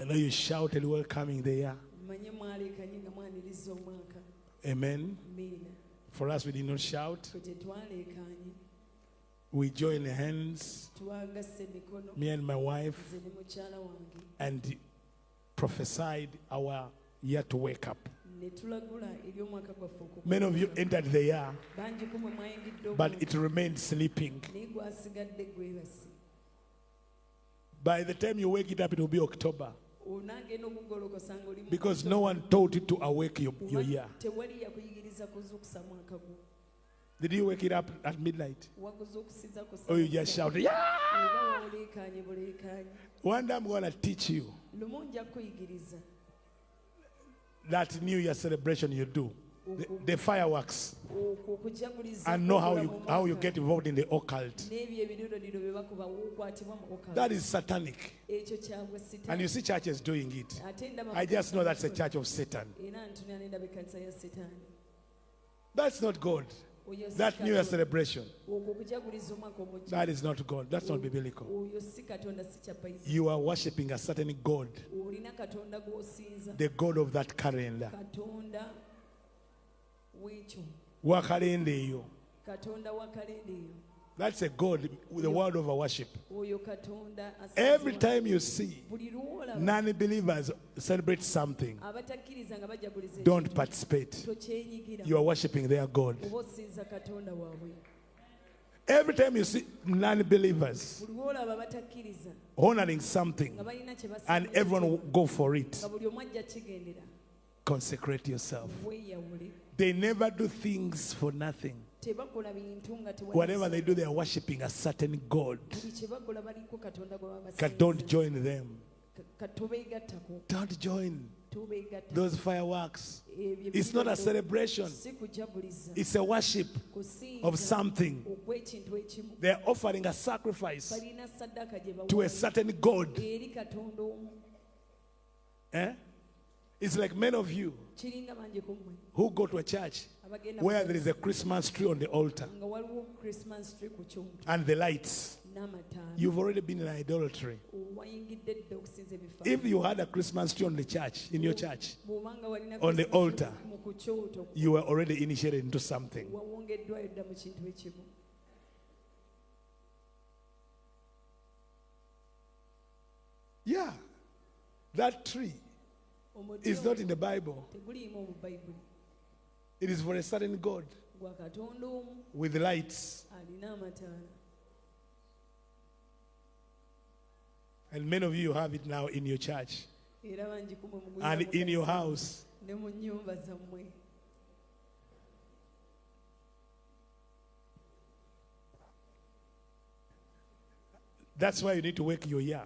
know you shouted welcoming the year. Amen. For us, we did not shout. We joined hands, me and my wife, and prophesied our year to wake up. Many of you entered the year, but it remained sleeping. By the time you wake it up, it will be October. Because no one told you to awake your year. Did you wake it up at midnight? Or you just shouted, yeah! One day I'm going to teach you that New Year celebration you do. The fireworks. And know how you get involved in the occult. That is satanic. And you see churches doing it. I just know that's a church of Satan. That's not God. That New Year celebration. That is not God. That's not biblical. You are worshiping a certain God. The God of that calendar. That's a God, the word of our worship. Every time you see non-believers celebrate something, don't participate. You are worshiping their God. Every time you see non-believers honoring something and everyone will go for it, consecrate yourself. They never do things for nothing. Whatever they do, they are worshiping a certain God. Don't join them. Don't join those fireworks. It's not a celebration. It's a worship of something. They are offering a sacrifice to a certain God. It's like many of you who go to a church where there is a Christmas tree on the altar and the lights. You've already been in idolatry. If you had a Christmas tree on the church, in your church, on the altar, you were already initiated into something. Yeah, that tree is not in the Bible. It is for a certain God with lights. And many of you have it now in your church and in your house. That's why you need to wake your year.